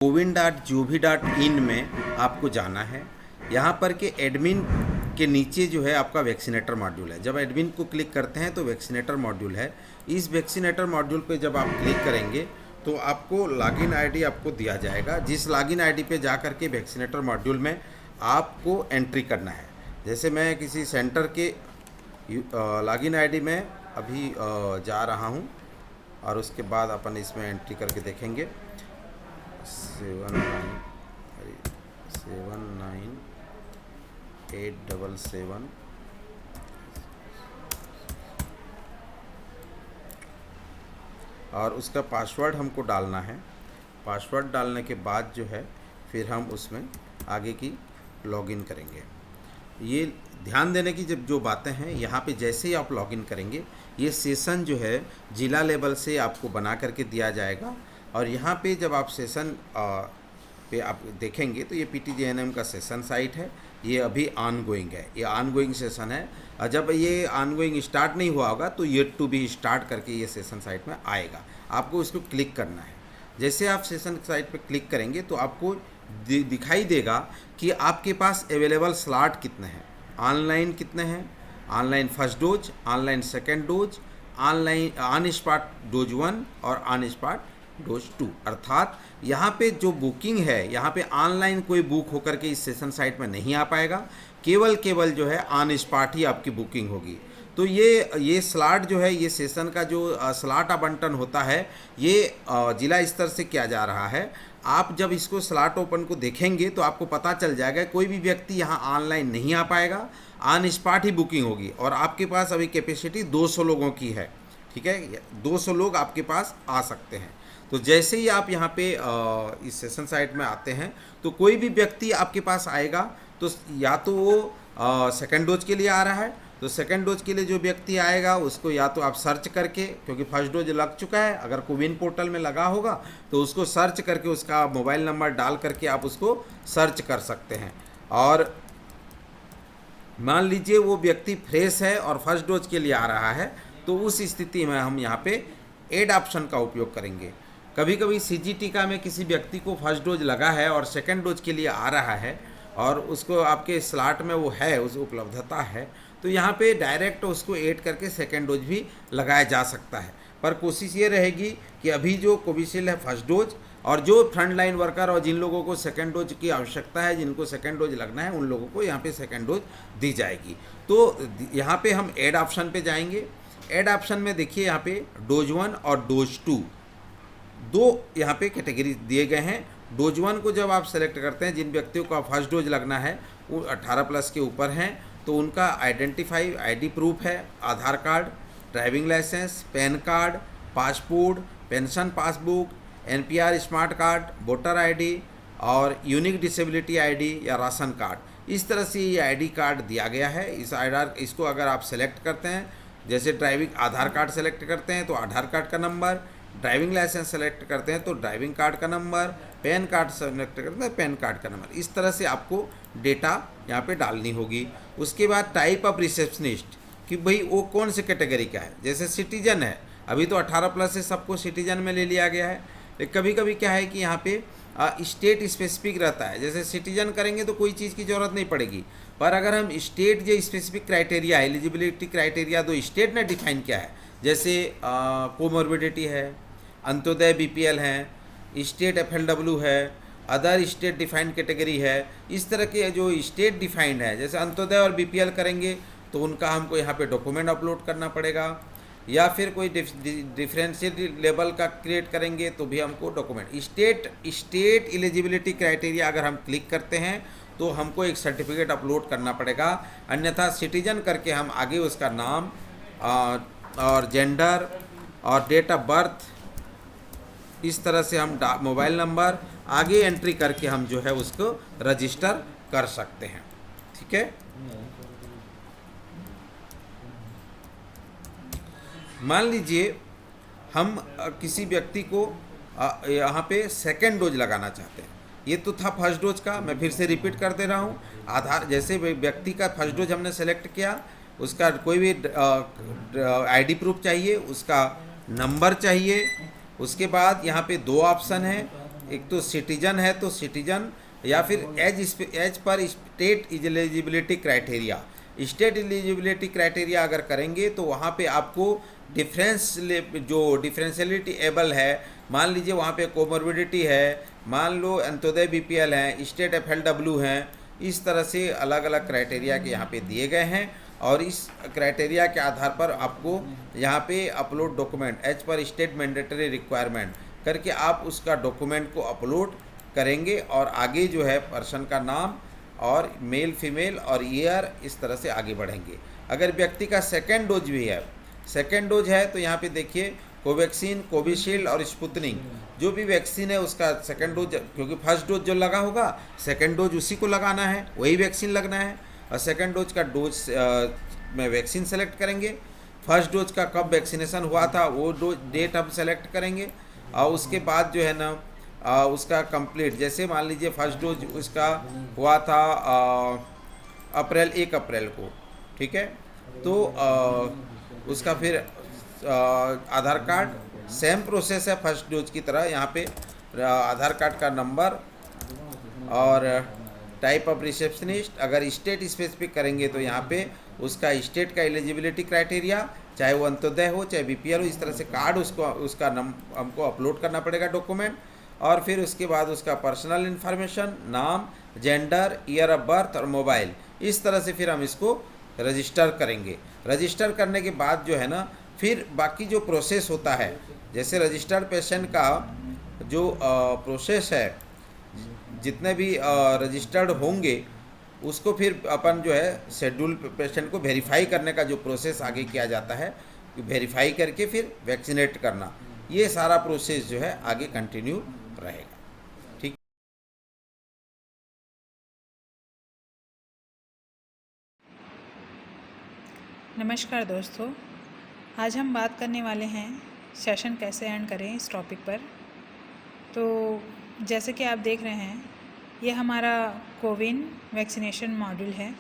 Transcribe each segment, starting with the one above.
cowin.gov.in में आपको जाना है। यहाँ पर के एडमिन के नीचे जो है आपका वैक्सीनेटर मॉड्यूल है। जब एडमिन को क्लिक करते हैं तो वैक्सीनेटर मॉड्यूल है। इस वैक्सीनेटर मॉड्यूल पे जब आप क्लिक करेंगे तो आपको लॉगिन आईडी आपको दिया जाएगा। जिस लॉगिन आईडी पे जा कर के वैक्सीनेटर मॉड्यूल में आपको एंट्री करना है। जैसे मैं किसी सेंटर के लॉगिन आईडी में अभी जा रहा हूँ और उसके बाद अपन इसमें एंट्री करके देखेंगे 79877 और उसका पासवर्ड हमको डालना है। पासवर्ड डालने के बाद जो है फिर हम उसमें आगे की लॉगिन करेंगे। ये ध्यान देने की जब जो बातें हैं यहाँ पे जैसे ही आप लॉगिन करेंगे ये सेशन जो है जिला लेवल से आपको बना करके दिया जाएगा। और यहाँ पे जब आप सेशन पे आप देखेंगे तो ये PTJNM का सेशन साइट है। ये अभी ऑनगोइंग है, ये ऑनगोइंग सेशन है। और जब ये ऑनगोइंग स्टार्ट नहीं हुआ होगा तो येट टू बी स्टार्ट करके ये सेशन साइट में आएगा। आपको इसको क्लिक करना है। जैसे आप सेशन साइट पे क्लिक करेंगे तो आपको दिखाई देगा कि आपके पास अवेलेबल स्लॉट कितने हैं, ऑनलाइन कितने हैं, online first dose, online second dose, online on spot dose 1 और ऑन स्पॉट डोज 2। अर्थात यहाँ पे जो बुकिंग है यहाँ पे ऑनलाइन कोई बुक होकर के इस सेशन साइट में नहीं आ पाएगा। केवल जो है ऑन स्पॉट ही आपकी बुकिंग होगी। तो ये स्लॉट जो है, ये सेशन का जो स्लॉट आवंटन होता है ये जिला स्तर से किया जा रहा है। आप जब इसको स्लॉट ओपन को देखेंगे तो आपको पता चल जाएगा कोई भी व्यक्ति यहाँ ऑनलाइन नहीं आ पाएगा, ऑन स्पॉट ही बुकिंग होगी। और आपके पास अभी कैपेसिटी 200 लोगों की है, ठीक है, 200 लोग आपके पास आ सकते हैं। तो जैसे ही आप यहाँ पे इस सेशन साइट में आते हैं तो कोई भी व्यक्ति आपके पास आएगा तो या तो वो सेकेंड डोज के लिए आ रहा है, तो सेकेंड डोज के लिए जो व्यक्ति आएगा उसको या तो आप सर्च करके, क्योंकि फर्स्ट डोज लग चुका है, अगर कोविन पोर्टल में लगा होगा तो उसको सर्च करके उसका मोबाइल नंबर डाल करके आप उसको सर्च कर सकते हैं। और मान लीजिए वो व्यक्ति फ्रेश है और फर्स्ट डोज के लिए आ रहा है तो उस स्थिति में हम यहाँ पे ऐड ऑप्शन का उपयोग करेंगे। कभी कभी CGT का में किसी व्यक्ति को फर्स्ट डोज लगा है और सेकेंड डोज के लिए आ रहा है और उसको आपके स्लॉट में वो है, उस उपलब्धता है, तो यहाँ पे डायरेक्ट उसको ऐड करके सेकेंड डोज भी लगाया जा सकता है। पर कोशिश ये रहेगी कि अभी जो कोविशील्ड है फर्स्ट डोज, और जो फ्रंट लाइन वर्कर और जिन लोगों को सेकेंड डोज की आवश्यकता है, जिनको सेकेंड डोज लगना है, उन लोगों को यहाँ पे सेकेंड डोज दी जाएगी। तो यहाँ पे हम ऐड ऑप्शन पे जाएंगे। ऐड ऑप्शन में देखिए यहाँ पे डोज 1 और डोज 2 दो यहाँ पे कैटेगरी दिए गए हैं। डोज 1 को जब आप सेलेक्ट करते हैं, जिन व्यक्तियों का फर्स्ट डोज लगना है वो 18+ के ऊपर हैं, तो उनका आइडेंटिफाई ID प्रूफ है, Aadhaar card, driving licence, PAN card, passport, pension passbook, NPR smart card, voter ID और यूनिक डिसेबिलिटी ID या राशन कार्ड। इस तरह से ये ID कार्ड दिया गया है। इसको अगर आप सेलेक्ट करते हैं, जैसे ड्राइविंग आधार कार्ड सेलेक्ट करते हैं तो आधार कार्ड का नंबर, ड्राइविंग लाइसेंस सेलेक्ट करते हैं तो ड्राइविंग कार्ड का नंबर, पैन कार्ड सेलेक्ट करते हैं पैन कार्ड का नंबर। इस तरह से आपको डेटा यहाँ पे डालनी होगी। उसके बाद टाइप ऑफ रिसेप्शनिस्ट कि भाई वो कौन से कैटेगरी का है। जैसे सिटीजन है, अभी तो 18+ से सबको सिटीजन में ले लिया गया है, लेकिन कभी कभी क्या है कि यहाँ पे स्टेट स्पेसिफिक रहता है। जैसे सिटीजन करेंगे तो कोई चीज़ की ज़रूरत नहीं पड़ेगी, पर अगर हम स्टेट जो स्पेसिफिक क्राइटेरिया है, एलिजिबिलिटी क्राइटेरिया तो स्टेट ने डिफाइन किया है, जैसे कोमोर्बिडिटी है, अंत्योदय BPL है, स्टेट FLW है, अदर स्टेट डिफाइंड कैटेगरी है। इस तरह के जो स्टेट डिफाइंड है, जैसे अंत्योदय और BPL करेंगे तो उनका हमको यहाँ पे डॉक्यूमेंट अपलोड करना पड़ेगा, या फिर कोई डिफरेंशियल लेवल का क्रिएट करेंगे तो भी हमको डॉक्यूमेंट। स्टेट एलिजिबिलिटी क्राइटेरिया अगर हम क्लिक करते हैं तो हमको एक सर्टिफिकेट अपलोड करना पड़ेगा, अन्यथा सिटीजन करके हम आगे उसका नाम और जेंडर और डेट ऑफ बर्थ, इस तरह से हम मोबाइल नंबर आगे एंट्री करके हम जो है उसको रजिस्टर कर सकते हैं। ठीक है, मान लीजिए हम किसी व्यक्ति को यहाँ पे सेकेंड डोज लगाना चाहते हैं। ये तो था फर्स्ट डोज का, मैं फिर से रिपीट कर दे रहा हूँ। आधार जैसे व्यक्ति का फर्स्ट डोज हमने सेलेक्ट किया, उसका कोई भी ID प्रूफ चाहिए, उसका नंबर चाहिए। उसके बाद यहाँ पे दो ऑप्शन है, एक तो सिटीजन है तो सिटीजन, या फिर as per state eligibility criteria. State eligibility criteria अगर करेंगे तो वहाँ पे आपको जो डिफरेंशियलिटी एबल है, मान लीजिए वहाँ पे कोमोर्बिडिटी है, मान लो अंत्योदय बीपीएल हैं, स्टेट एफएलडब्ल्यू हैं, इस तरह से अलग अलग क्राइटेरिया के यहाँ पे दिए गए हैं। और इस क्राइटेरिया के आधार पर आपको यहाँ पे upload document as per state mandatory requirement करके आप उसका डॉक्यूमेंट को अपलोड करेंगे, और आगे जो है पर्सन का नाम और मेल फीमेल और ईयर, इस तरह से आगे बढ़ेंगे। अगर व्यक्ति का सेकेंड डोज भी है, सेकेंड डोज है तो यहाँ पे देखिए कोवैक्सीन, कोविशील्ड और स्पुतनिक जो भी वैक्सीन है उसका सेकेंड डोज, क्योंकि फर्स्ट डोज जो लगा होगा सेकेंड डोज उसी को लगाना है, वही वैक्सीन लगना है। और सेकेंड डोज का डोज में वैक्सीन सेलेक्ट करेंगे, फर्स्ट डोज का कब वैक्सीनेशन हुआ था वो डोज डेट हम सेलेक्ट करेंगे। और उसके बाद जो है ना उसका कंप्लीट, जैसे मान लीजिए फर्स्ट डोज उसका हुआ था 1 अप्रैल को, ठीक है, तो उसका फिर आधार कार्ड, सेम प्रोसेस है फर्स्ट डोज की तरह। यहाँ पे आधार कार्ड का नंबर और टाइप ऑफ रिसेप्शनिस्ट, अगर स्टेट स्पेसिफिक करेंगे तो यहाँ पे उसका स्टेट का एलिजिबिलिटी क्राइटेरिया, चाहे वो अंत्योदय हो चाहे बीपीएल हो, इस तरह से कार्ड उसका हमको अपलोड करना पड़ेगा डॉक्यूमेंट। और फिर उसके बाद उसका पर्सनल इन्फॉर्मेशन, नाम, जेंडर, ईयर ऑफ बर्थ और मोबाइल, इस तरह से फिर हम इसको रजिस्टर करेंगे। रजिस्टर करने के बाद जो है ना फिर बाकी जो प्रोसेस होता है, जैसे रजिस्टर्ड पेशेंट का जो प्रोसेस है, जितने भी रजिस्टर्ड होंगे उसको फिर अपन जो है शेड्यूल पेशेंट को वेरीफाई करने का जो प्रोसेस आगे किया जाता है, वेरीफाई करके फिर वैक्सीनेट करना, ये सारा प्रोसेस जो है आगे कंटिन्यू रहेगा। ठीक। नमस्कार दोस्तों, आज हम बात करने वाले हैं सेशन कैसे एंड करें इस टॉपिक पर। तो जैसे कि आप देख रहे हैं, ये हमारा कोविन वैक्सीनेशन मॉड्यूल है।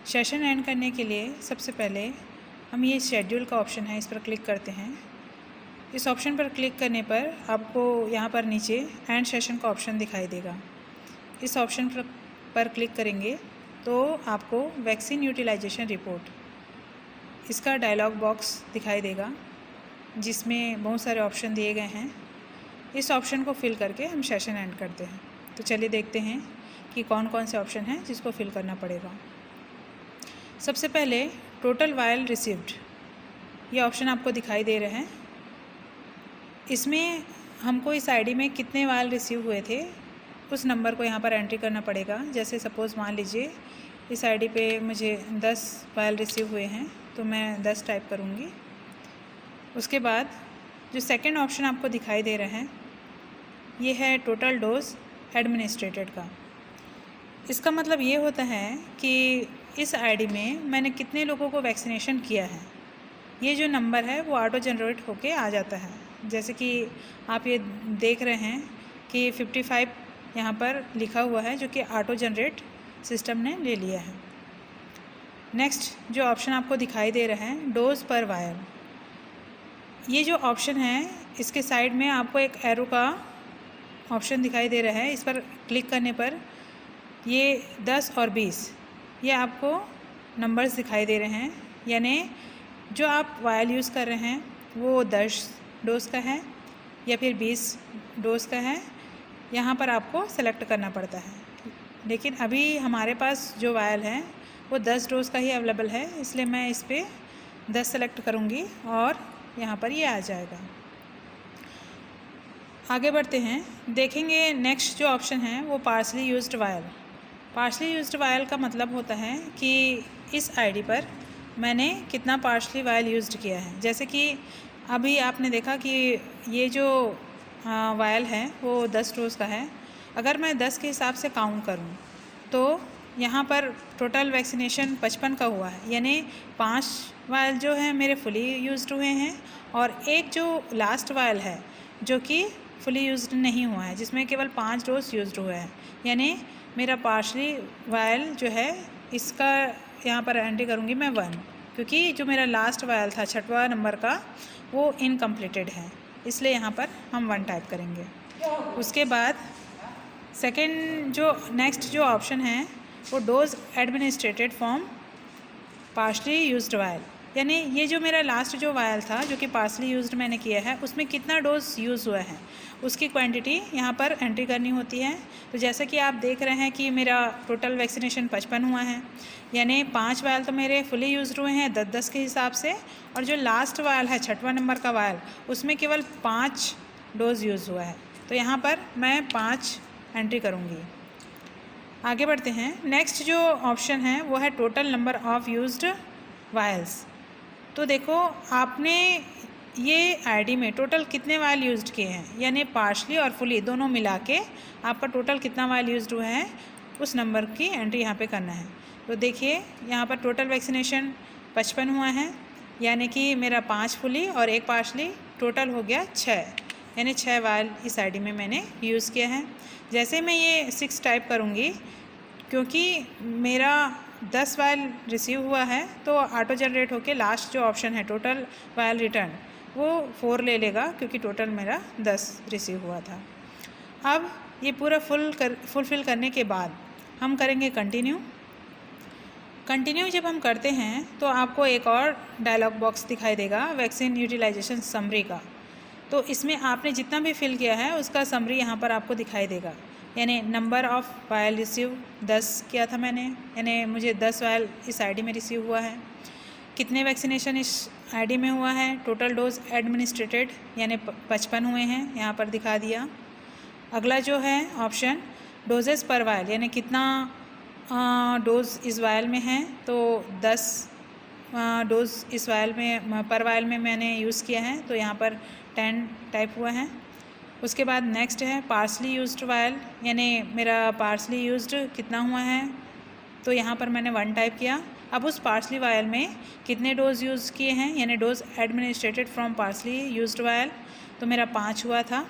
सेशन एंड करने के लिए सबसे पहले हम ये शेड्यूल का ऑप्शन है, इस पर क्लिक करते हैं। इस ऑप्शन पर क्लिक करने पर आपको यहाँ पर नीचे एंड सेशन का ऑप्शन दिखाई देगा। इस ऑप्शन पर क्लिक करेंगे तो आपको वैक्सीन यूटिलाइजेशन रिपोर्ट, इसका डायलॉग बॉक्स दिखाई देगा जिसमें बहुत सारे ऑप्शन दिए गए हैं। इस ऑप्शन को फिल करके हम सेशन एंड करते हैं। तो चलिए देखते हैं कि कौन कौन से ऑप्शन हैं जिसको फिल करना पड़ेगा। सबसे पहले टोटल वायल रिसीव्ड, ये ऑप्शन आपको दिखाई दे रहे हैं। इसमें हमको इस आईडी में कितने वायल रिसीव हुए थे उस नंबर को यहाँ पर एंट्री करना पड़ेगा। जैसे सपोज़ मान लीजिए इस आईडी पे मुझे 10 वायल रिसीव हुए हैं तो मैं 10 टाइप करूँगी। उसके बाद जो सेकंड ऑप्शन आपको दिखाई दे रहा है ये है टोटल डोज एडमिनिस्ट्रेटेड का। इसका मतलब ये होता है कि इस आईडी में मैंने कितने लोगों को वैक्सीनेशन किया है, ये जो नंबर है वो ऑटो जनरेट होके आ जाता है। जैसे कि आप ये देख रहे हैं कि 55 यहाँ पर लिखा हुआ है जो कि ऑटो जनरेट सिस्टम ने ले लिया है। नेक्स्ट जो ऑप्शन आपको दिखाई दे रहा है डोज पर वायर, ये जो ऑप्शन है इसके साइड में आपको एक एरो का ऑप्शन दिखाई दे रहा है। इस पर क्लिक करने पर ये 10 और 20 ये आपको नंबर्स दिखाई दे रहे हैं, यानी जो आप वायल यूज़ कर रहे हैं वो 10 डोज का है या फिर 20 डोज का है, यहाँ पर आपको सेलेक्ट करना पड़ता है। लेकिन अभी हमारे पास जो वायल है वो 10 डोज का ही अवेलेबल है, इसलिए मैं इस पर 10 सेलेक्ट करूँगी और यहाँ पर ये आ जाएगा। आगे बढ़ते हैं, देखेंगे नेक्स्ट जो ऑप्शन है वो partially used vial. Partially used vial का मतलब होता है कि इस आईडी पर मैंने कितना पार्सली वायल यूज्ड किया है। जैसे कि अभी आपने देखा कि ये जो वायल है वो 10 डोज का है। अगर मैं 10 के हिसाब से काउंट करूँ तो यहाँ पर टोटल वैक्सीनेशन 55 का हुआ है, यानी 5 वायल जो है मेरे फुली यूज्ड हुए हैं और एक जो लास्ट वायल है जो कि फुली यूज्ड नहीं हुआ है, जिसमें केवल 5 डोज यूज्ड हुए हैं, यानी मेरा पार्शली वायल जो है इसका यहाँ पर एंट्री करूँगी मैं 1, क्योंकि जो मेरा लास्ट वायल था 6वां नंबर का वो इनकम्प्लीटेड है, इसलिए यहाँ पर हम 1 टाइप करेंगे। उसके बाद सेकंड जो नेक्स्ट जो ऑप्शन है वो dose administered from partially used vial, यानी ये जो मेरा लास्ट जो वायल था जो कि पार्शली यूज्ड मैंने किया है उसमें कितना डोज यूज़ हुआ है उसकी क्वांटिटी यहाँ पर एंट्री करनी होती है। तो जैसा कि आप देख रहे हैं कि मेरा टोटल वैक्सीनेशन 55 हुआ है, यानी 5 वायल तो मेरे फुली यूज्ड हुए हैं 10-10 के हिसाब से, और जो लास्ट वायल है 6वां नंबर का वायल उसमें केवल 5 डोज यूज़ हुआ है। तो यहाँ पर मैं 5 एंट्री करूँगी। आगे बढ़ते हैं। नेक्स्ट जो ऑप्शन है वो है total number of used vials. तो देखो आपने ये आईडी में टोटल कितने वायल यूज्ड किए हैं, यानी पार्शली और फुली दोनों मिला के आपका टोटल कितना वायल यूज्ड हुआ है उस नंबर की एंट्री यहाँ पे करना है। तो देखिए यहाँ पर टोटल वैक्सीनेशन 55 हुआ है, यानी कि मेरा 5 फुली और 1 पार्शली, टोटल हो गया 6, यानी 6 वायल इस आईडी में मैंने यूज़ किया है। जैसे मैं ये 6 टाइप करूँगी, क्योंकि मेरा 10 वायल रिसीव हुआ है तो ऑटो जनरेट होके लास्ट जो ऑप्शन है टोटल वायल रिटर्न वो 4 ले लेगा, क्योंकि टोटल मेरा 10 रिसीव हुआ था। अब ये पूरा फुलफ़िल करने के बाद हम करेंगे कंटिन्यू। कंटिन्यू जब हम करते हैं तो आपको एक और डायलॉग बॉक्स दिखाई देगा वैक्सीन यूटिलाइजेशन समरी का। तो इसमें आपने जितना भी फिल किया है उसका समरी यहाँ पर आपको दिखाई देगा, यानी नंबर ऑफ़ वायल रिसीव 10 किया था मैंने, यानी मुझे 10 वायल इस आईडी में रिसीव हुआ है। कितने वैक्सीनेशन इस आईडी में हुआ है, टोटल डोज एडमिनिस्ट्रेटेड यानी 55 हुए हैं, यहाँ पर दिखा दिया। अगला जो है ऑप्शन डोजेस पर वायल, यानी कितना डोज इस वायल में है, तो 10 डोज इस वायल में पर वायल में मैंने यूज़ किया है, तो यहाँ पर 10 टाइप हुआ है। उसके बाद नेक्स्ट है पार्शली यूज्ड वायल, यानी मेरा पार्शली यूज्ड कितना हुआ है, तो यहाँ पर मैंने 1 टाइप किया। अब उस पार्शली वायल में कितने डोज यूज़ किए हैं, यानी dose administered from partially used vial, तो मेरा 5 हुआ था।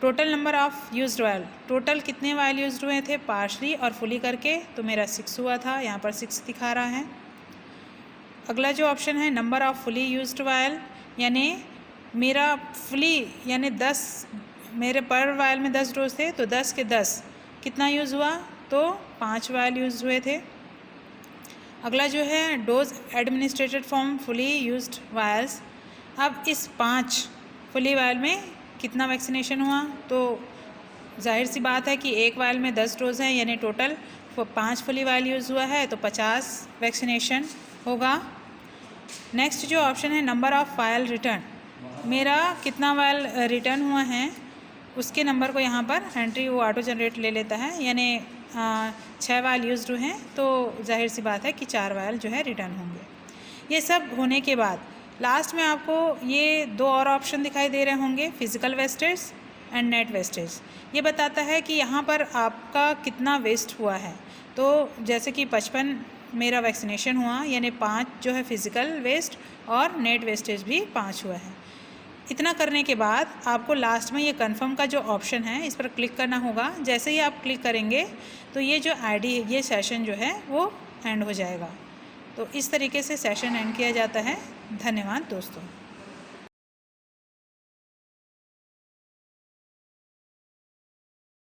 Total number of used vial, total कितने वायल यूज्ड हुए थे पार्शली और फुली करके, तो मेरा 6 हुआ था, यहाँ पर 6 दिखा रहा है। अगला जो ऑप्शन है number of fully used vial, यानी मेरा फुली यानी 10, मेरे पर वायल में 10 डोज थे तो 10 के 10 कितना यूज़ हुआ, तो 5 वायल यूज़ हुए थे। अगला जो है dose administered from fully used vials, अब इस 5 फुली वायल में कितना वैक्सीनेशन हुआ, तो जाहिर सी बात है कि एक वायल में 10 डोज हैं, यानी टोटल 5 फुली वायल यूज़ हुआ है तो 50 वैक्सीनेशन होगा। नेक्स्ट जो ऑप्शन है नंबर ऑफ़ वायल रिटर्न, मेरा कितना वायल रिटर्न हुआ है उसके नंबर को यहाँ पर एंट्री वो ऑटो जनरेट ले लेता है, यानी 6 वायल यूज्ड हैं तो जाहिर सी बात है कि 4 वायल जो है रिटर्न होंगे। ये सब होने के बाद लास्ट में आपको ये 2 और ऑप्शन दिखाई दे रहे होंगे, physical wastage and net wastage. ये बताता है कि यहाँ पर आपका कितना वेस्ट हुआ है। तो जैसे कि 55 मेरा वैक्सीनेशन हुआ, यानी 5 जो है फिज़िकल वेस्ट और नेट वेस्टेज भी 5 हुआ है। इतना करने के बाद आपको लास्ट में ये कंफर्म का जो ऑप्शन है इस पर क्लिक करना होगा। जैसे ही आप क्लिक करेंगे तो ये जो आईडी ये सेशन जो है वो एंड हो जाएगा। तो इस तरीके से सेशन एंड किया जाता है। धन्यवाद दोस्तों।